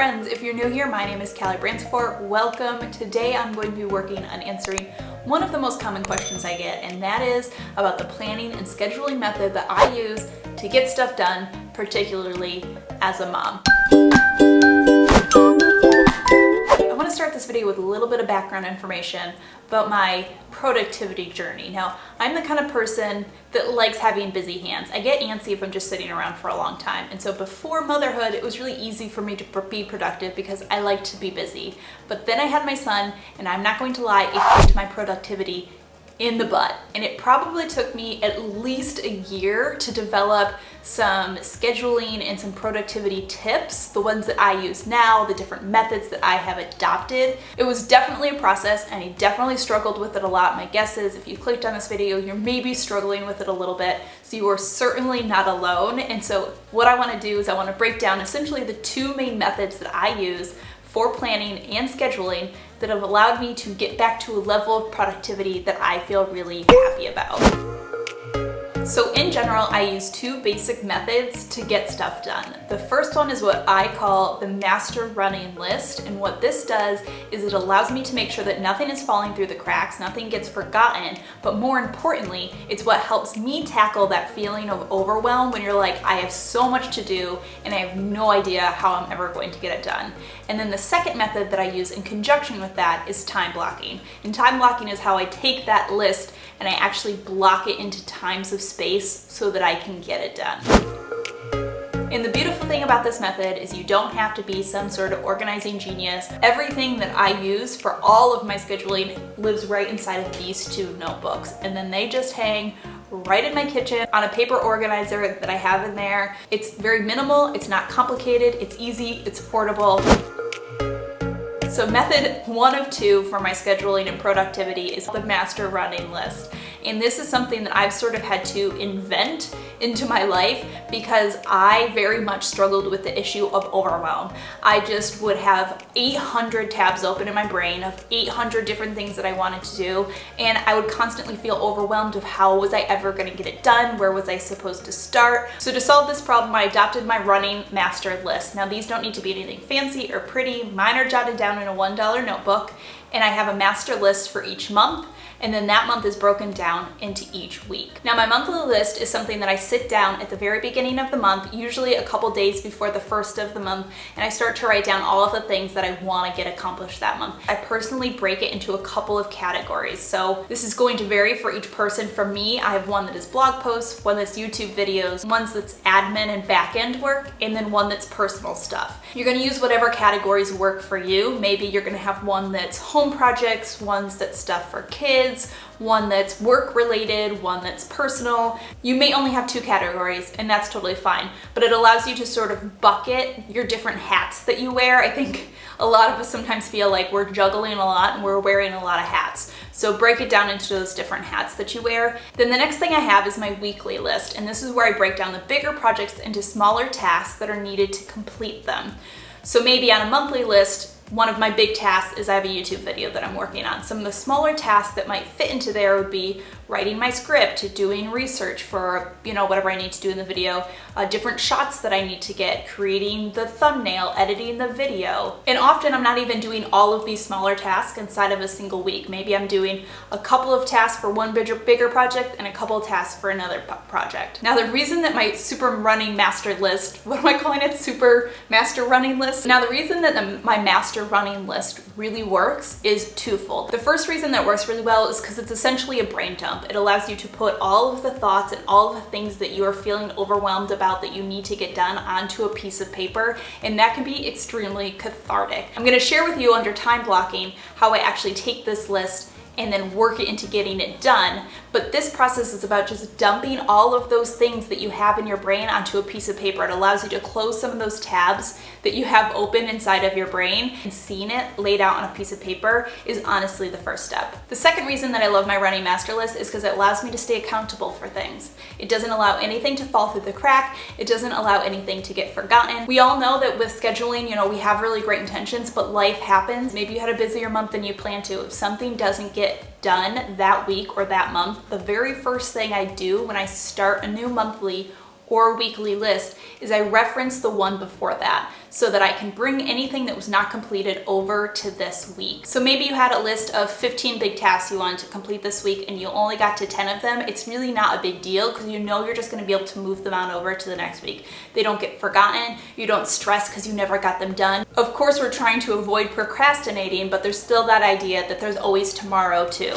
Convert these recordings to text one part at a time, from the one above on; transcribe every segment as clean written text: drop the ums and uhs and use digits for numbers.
friends, if you're new here, my name is Callie Bransford. Welcome. Today I'm going to be working on answering one of the most common questions I get, and that is about the planning and scheduling method that I use to get stuff done, particularly as a mom. I want to start this video with a little bit of background information about my productivity journey. Now, I'm the kind of person that likes having busy hands. I get antsy if I'm just sitting around for a long time. And so before motherhood, it was really easy for me to be productive because I like to be busy. But then I had my son, and I'm not going to lie, it kicked my productivity in the butt. And it probably took me at least a year to develop some scheduling and some productivity tips, the ones that I use now, the different methods that I have adopted. It was definitely a process, and I definitely struggled with it a lot. My guess is if you clicked on this video, you're maybe struggling with it a little bit, so you are certainly not alone. And so what I want to do is I want to break down essentially the two main methods that I use for planning and scheduling that have allowed me to get back to a level of productivity that I feel really happy about. So in general, I use two basic methods to get stuff done. The first one is what I call the master running list, and what this does is it allows me to make sure that nothing is falling through the cracks, nothing gets forgotten, but more importantly, it's what helps me tackle that feeling of overwhelm when you're like, I have so much to do and I have no idea how I'm ever going to get it done. And then the second method that I use in conjunction with that is time blocking. And time blocking is how I take that list and I actually block it into times of space so that I can get it done. And the beautiful thing about this method is you don't have to be some sort of organizing genius. Everything that I use for all of my scheduling lives right inside of these two notebooks. And then they just hang right in my kitchen on a paper organizer that I have in there. It's very minimal, it's not complicated, it's easy, it's portable. So method one of two for my scheduling and productivity is the master running list. And this is something that I've sort of had to invent into my life because I very much struggled with the issue of overwhelm. I just would have 800 tabs open in my brain of 800 different things that I wanted to do, and I would constantly feel overwhelmed of how was I ever going to get it done, where was I supposed to start. So to solve this problem, I adopted my running master list. Now these don't need to be anything fancy or pretty. Mine are jotted down in a $1 notebook, and I have a master list for each month, and then that month is broken down into each week. Now my monthly list is something that I sit down at the very beginning of the month, usually a couple days before the first of the month, and I start to write down all of the things that I want to get accomplished that month. I personally break it into a couple of categories, so this is going to vary for each person. For me, I have one that is blog posts, one that's YouTube videos, one that's admin and back-end work, and then one that's personal stuff. You're going to use whatever categories work for you. Maybe you're going to have one that's home projects, one's that's stuff for kids, one that's work related, one that's personal. You may only have two categories, and that's totally fine, but it allows you to sort of bucket your different hats that you wear. I think a lot of us sometimes feel like we're juggling a lot and we're wearing a lot of hats. So break it down into those different hats that you wear. Then the next thing I have is my weekly list, and this is where I break down the bigger projects into smaller tasks that are needed to complete them. So maybe on a monthly list, one of my big tasks is I have a YouTube video that I'm working on. Some of the smaller tasks that might fit into there would be writing my script, doing research for, whatever I need to do in the video, different shots that I need to get, creating the thumbnail, editing the video. And often I'm not even doing all of these smaller tasks inside of a single week. Maybe I'm doing a couple of tasks for one bigger project and a couple of tasks for another project. Now the reason that my super running master list, what am I calling it? Super master running list? Now the reason that my master running list really works is twofold. The first reason that works really well is because it's essentially a brain dump. It allows you to put all of the thoughts and all of the things that you are feeling overwhelmed about that you need to get done onto a piece of paper, and that can be extremely cathartic. I'm going to share with you under time blocking how I actually take this list and then work it into getting it done. But this process is about just dumping all of those things that you have in your brain onto a piece of paper. It allows you to close some of those tabs that you have open inside of your brain, and seeing it laid out on a piece of paper is honestly the first step. The second reason that I love my running master list is because it allows me to stay accountable for things. It doesn't allow anything to fall through the crack. It doesn't allow anything to get forgotten. We all know that with scheduling, we have really great intentions, but life happens. Maybe you had a busier month than you planned to. If something doesn't get done that week or that month, the very first thing I do when I start a new monthly or weekly list is I reference the one before that so that I can bring anything that was not completed over to this week. So maybe you had a list of 15 big tasks you wanted to complete this week and you only got to 10 of them. It's really not a big deal because you know you're just going to be able to move them on over to the next week. They don't get forgotten. You don't stress because you never got them done. Of course, we're trying to avoid procrastinating, but there's still that idea that there's always tomorrow too.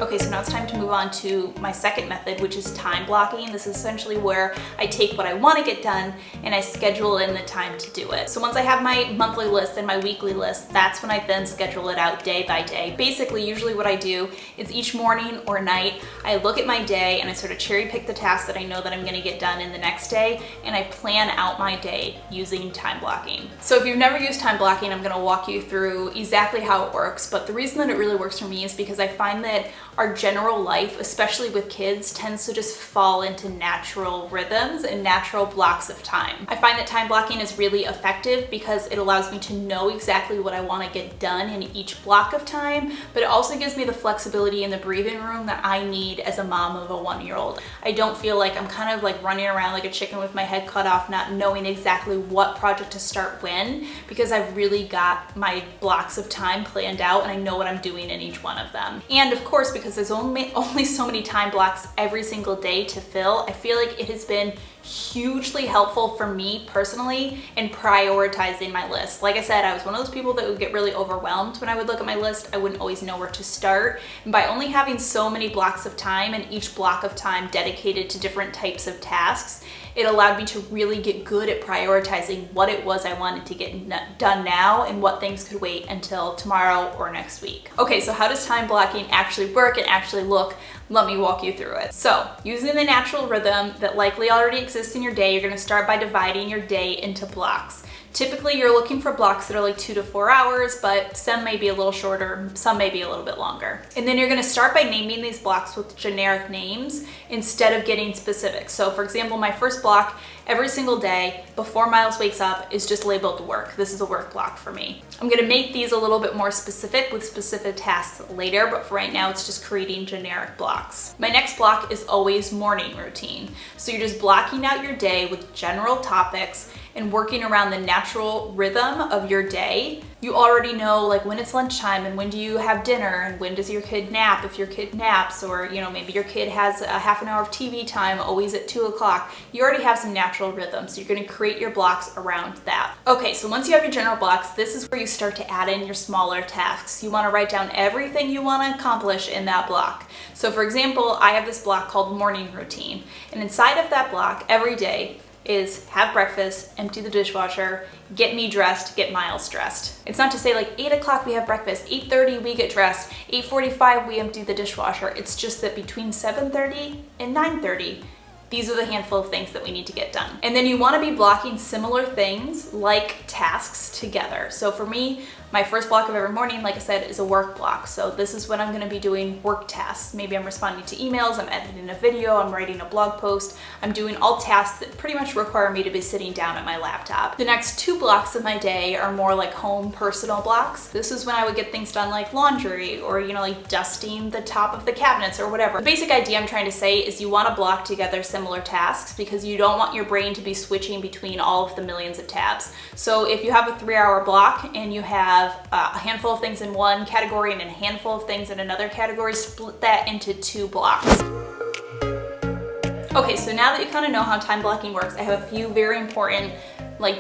Okay, so now it's time to move on to my second method, which is time blocking. This is essentially where I take what I want to get done and I schedule in the time to do it. So once I have my monthly list and my weekly list, that's when I then schedule it out day by day. Basically, usually what I do is each morning or night, I look at my day and I sort of cherry pick the tasks that I know that I'm going to get done in the next day, and I plan out my day using time blocking. So if you've never used time blocking, I'm going to walk you through exactly how it works. But the reason that it really works for me is because I find that our general life, especially with kids, tends to just fall into natural rhythms and natural blocks of time. I find that time blocking is really effective because it allows me to know exactly what I want to get done in each block of time, but it also gives me the flexibility and the breathing room that I need as a mom of a 1-year-old. I don't feel like I'm kind of like running around like a chicken with my head cut off, not knowing exactly what project to start when, because I've really got my blocks of time planned out and I know what I'm doing in each one of them. And of course, because there's only so many time blocks every single day to fill, I feel like it has been hugely helpful for me personally in prioritizing my list. Like I said, I was one of those people that would get really overwhelmed when I would look at my list. I wouldn't always know where to start. And by only having so many blocks of time and each block of time dedicated to different types of tasks, it allowed me to really get good at prioritizing what it was I wanted to get done now and what things could wait until tomorrow or next week. Okay, so how does time blocking actually work and actually look? Let me walk you through it. So, using the natural rhythm that likely already exists in your day, you're going to start by dividing your day into blocks. Typically, you're looking for blocks that are like 2 to 4 hours, but some may be a little shorter, some may be a little bit longer. And then you're going to start by naming these blocks with generic names instead of getting specific. So for example, my first block every single day before Miles wakes up is just labeled work. This is a work block for me. I'm going to make these a little bit more specific with specific tasks later, but for right now, it's just creating generic blocks. My next block is always morning routine. So you're just blocking out your day with general topics and working around the natural rhythm of your day. You already know like when it's lunchtime and when do you have dinner and when does your kid nap if your kid naps, or maybe your kid has a half an hour of TV time always at 2 o'clock. You already have some natural rhythm, so you're going to create your blocks around that. Okay, so once you have your general blocks, this is where you start to add in your smaller tasks. You want to write down everything you want to accomplish in that block. So for example, I have this block called morning routine, and inside of that block every day is have breakfast, empty the dishwasher, get me dressed, get Miles dressed. It's not to say like 8 o'clock we have breakfast, 8:30 we get dressed, 8:45 we empty the dishwasher. It's just that between 7:30 and 9:30, these are the handful of things that we need to get done. And then you want to be blocking similar things like tasks together. So for me, my first block of every morning, like I said, is a work block. So this is when I'm going to be doing work tasks. Maybe I'm responding to emails, I'm editing a video, I'm writing a blog post. I'm doing all tasks that pretty much require me to be sitting down at my laptop. The next 2 blocks of my day are more like home personal blocks. This is when I would get things done like laundry or, like dusting the top of the cabinets or whatever. The basic idea I'm trying to say is you want to block together similar tasks because you don't want your brain to be switching between all of the millions of tabs. So if you have a 3-hour block and you have a handful of things in one category and a handful of things in another category, split that into 2 blocks. Okay, so now that you kind of know how time blocking works, I have a few very important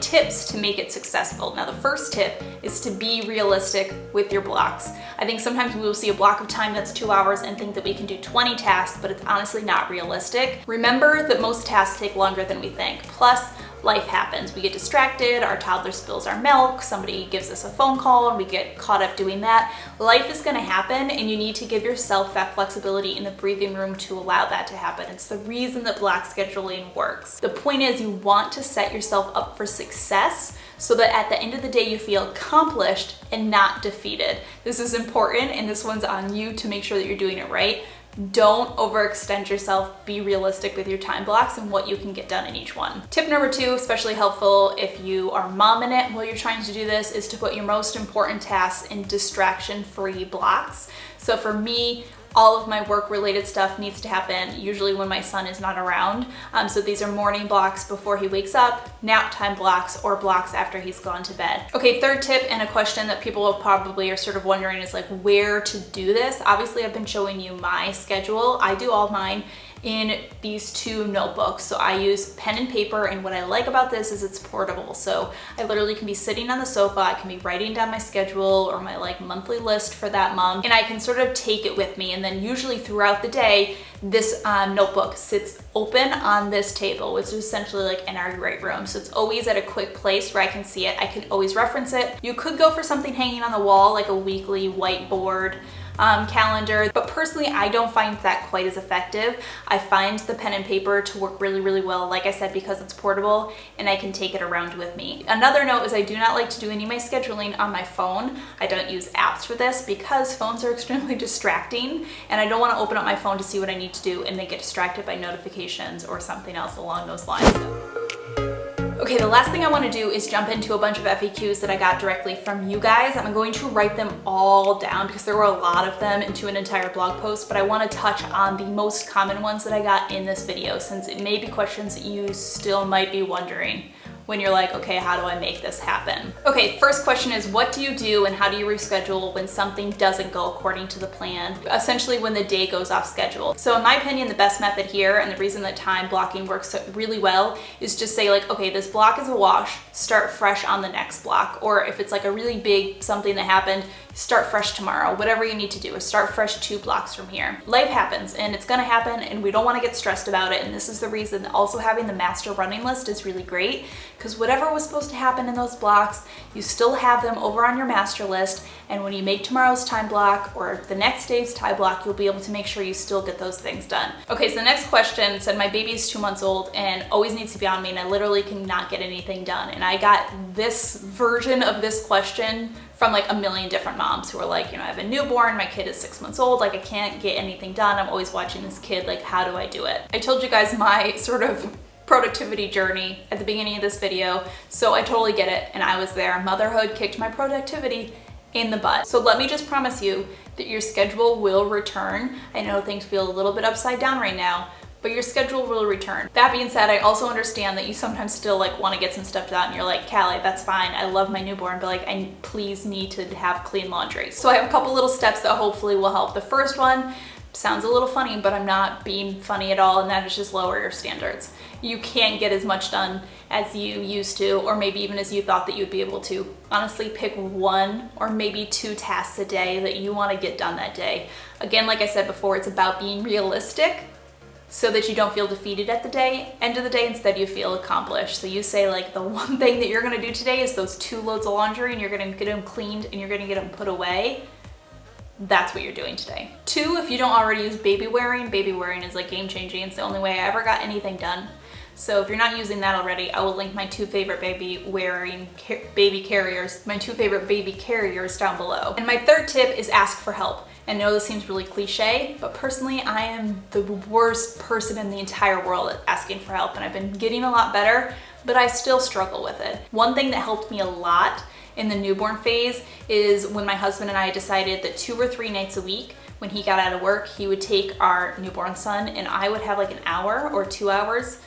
tips to make it successful. Now the first tip is to be realistic with your blocks. I think sometimes we will see a block of time that's 2 hours and think that we can do 20 tasks, but it's honestly not realistic. Remember that most tasks take longer than we think. Plus, life happens. We get distracted, our toddler spills our milk, somebody gives us a phone call and we get caught up doing that. Life is going to happen and you need to give yourself that flexibility in the breathing room to allow that to happen. It's the reason that block scheduling works. The point is you want to set yourself up for success so that at the end of the day you feel accomplished and not defeated. This is important and this one's on you to make sure that you're doing it right. Don't overextend yourself. Be realistic with your time blocks and what you can get done in each one. Tip number 2, especially helpful if you are momming it while you're trying to do this, is to put your most important tasks in distraction-free blocks. So for me, all of my work related stuff needs to happen usually when my son is not around. So these are morning blocks before he wakes up, nap time blocks, or blocks after he's gone to bed. Okay, third tip, and a question that people probably are sort of wondering is like where to do this. Obviously I've been showing you my schedule. I do all mine in these two notebooks. So I use pen and paper, and what I like about this is it's portable. So I literally can be sitting on the sofa, I can be writing down my schedule or my like monthly list for that month, and I can sort of take it with me. And then usually throughout the day, this notebook sits open on this table, which is essentially like in our great room. So it's always at a quick place where I can see it. I can always reference it. You could go for something hanging on the wall, like a weekly whiteboard calendar, but personally I don't find that quite as effective. I find the pen and paper to work really, really well, like I said, because it's portable and I can take it around with me. Another note is I do not like to do any of my scheduling on my phone. I don't use apps for this because phones are extremely distracting, and I don't want to open up my phone to see what I need to do and then get distracted by notifications or something else along those lines. Okay, the last thing I want to do is jump into a bunch of FAQs that I got directly from you guys. I'm going to write them all down because there were a lot of them into an entire blog post, but I want to touch on the most common ones that I got in this video, since it may be questions that you still might be wondering when you're like, okay, how do I make this happen? Okay, first question is, what do you do and how do you reschedule when something doesn't go according to the plan? Essentially when the day goes off schedule. So in my opinion, the best method here, and the reason that time blocking works really well, is just say like, okay, this block is a wash, start fresh on the next block. Or if it's like a really big something that happened, start fresh tomorrow. Whatever you need to do is start fresh 2 blocks from here. Life happens and it's gonna happen, and we don't wanna get stressed about it. And this is the reason that also having the master running list is really great, because whatever was supposed to happen in those blocks, you still have them over on your master list, and when you make tomorrow's time block or the next day's time block, you'll be able to make sure you still get those things done. Okay, so the next question said, my baby is 2 months old and always needs to be on me, and I literally cannot get anything done. And I got this version of this question from like a million different moms who are like, you know, I have a newborn, my kid is 6 months old, like I can't get anything done, I'm always watching this kid, like how do I do it? I told you guys my sort of productivity journey at the beginning of this video, so I totally get it, and I was there. Motherhood kicked my productivity in the butt. So let me just promise you that your schedule will return. I know things feel a little bit upside down right now, but your schedule will return. That being said, I also understand that you sometimes still like want to get some stuff done, and you're like, Callie, that's fine, I love my newborn, but like I please need to have clean laundry. So I have a couple little steps that hopefully will help. The first one sounds a little funny, but I'm not being funny at all, and that is just lower your standards. You can't get as much done as you used to, or maybe even as you thought that you'd be able to. Honestly, pick 1 or maybe 2 tasks a day that you want to get done that day. Again, like I said before, it's about being realistic so that you don't feel defeated at the end of the day. Instead, you feel accomplished. So you say like, the one thing that you're going to do today is those 2 loads of laundry, and you're going to get them cleaned and you're going to get them put away. That's what you're doing today. 2, if you don't already use baby wearing is like game changing. It's the only way I ever got anything done. So if you're not using that already, I will link my 2 favorite baby carriers down below. And my third tip is ask for help. I know this seems really cliche, but personally, I am the worst person in the entire world at asking for help, and I've been getting a lot better, but I still struggle with it. One thing that helped me a lot in the newborn phase is when my husband and I decided that 2 or 3 nights a week, when he got out of work, he would take our newborn son, and I would have like an hour or 2 hours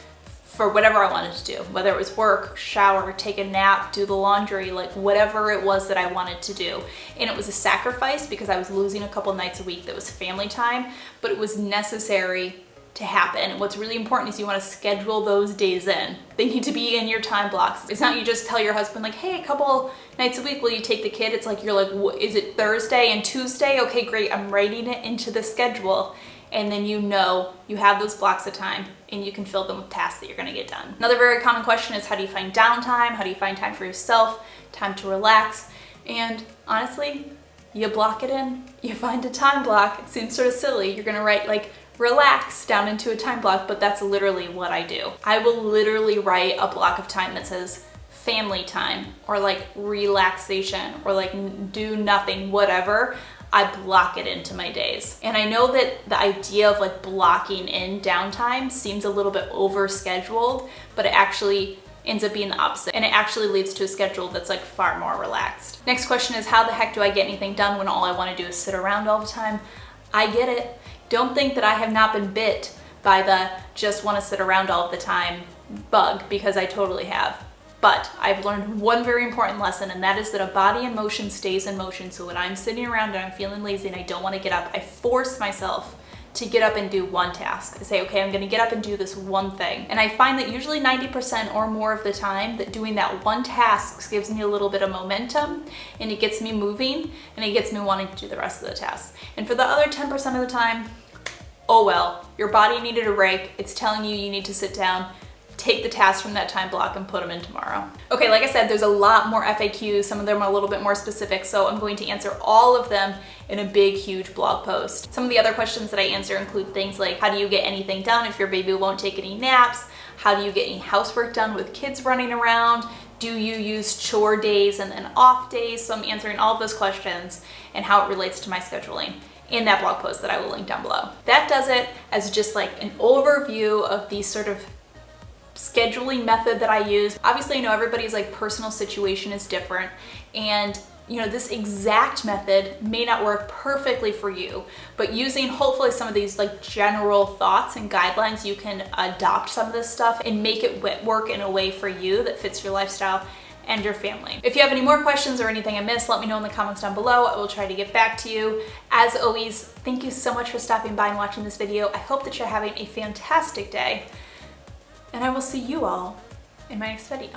for whatever I wanted to do, whether it was work, shower, take a nap, do the laundry, like whatever it was that I wanted to do. And it was a sacrifice because I was losing a couple nights a week that was family time, but it was necessary to happen. And what's really important is you want to schedule those days in. They need to be in your time blocks. It's not you just tell your husband like, hey, a couple nights a week, will you take the kid? It's like, you're like, is it Thursday and Tuesday? Okay, great, I'm writing it into the schedule. And then you know you have those blocks of time and you can fill them with tasks that you're gonna get done. Another very common question is, how do you find downtime? How do you find time for yourself, time to relax? And honestly, you block it in, you find a time block. It seems sort of silly. You're gonna write like relax down into a time block, but that's literally what I do. I will literally write a block of time that says family time or like relaxation or like do nothing, whatever. I block it into my days. And I know that the idea of like blocking in downtime seems a little bit over scheduled, but it actually ends up being the opposite, and it actually leads to a schedule that's like far more relaxed. Next question is, how the heck do I get anything done when all I want to do is sit around all the time? I get it. Don't think that I have not been bit by the just want to sit around all the time bug, because I totally have. But I've learned one very important lesson, and that is that a body in motion stays in motion. So when I'm sitting around and I'm feeling lazy and I don't want to get up, I force myself to get up and do one task. I say, okay, I'm going to get up and do this one thing. And I find that usually 90% or more of the time that doing that one task gives me a little bit of momentum, and it gets me moving, and it gets me wanting to do the rest of the tasks. And for the other 10% of the time, oh well, your body needed a break. It's telling you need to sit down. Take the tasks from that time block and put them in tomorrow. Okay, like I said, there's a lot more FAQs. Some of them are a little bit more specific, so I'm going to answer all of them in a big, huge blog post. Some of the other questions that I answer include things like, how do you get anything done if your baby won't take any naps? How do you get any housework done with kids running around? Do you use chore days and then off days? So I'm answering all of those questions and how it relates to my scheduling in that blog post that I will link down below. That does it as just like an overview of these sort of scheduling method that I use. Obviously, you know, everybody's like personal situation is different, and you know, this exact method may not work perfectly for you, but using hopefully some of these like general thoughts and guidelines, you can adopt some of this stuff and make it work in a way for you that fits your lifestyle and your family. If you have any more questions or anything I missed, let me know in the comments down below. I will try to get back to you. As always, thank you so much for stopping by and watching this video. I hope that you're having a fantastic day, and I will see you all in my next video.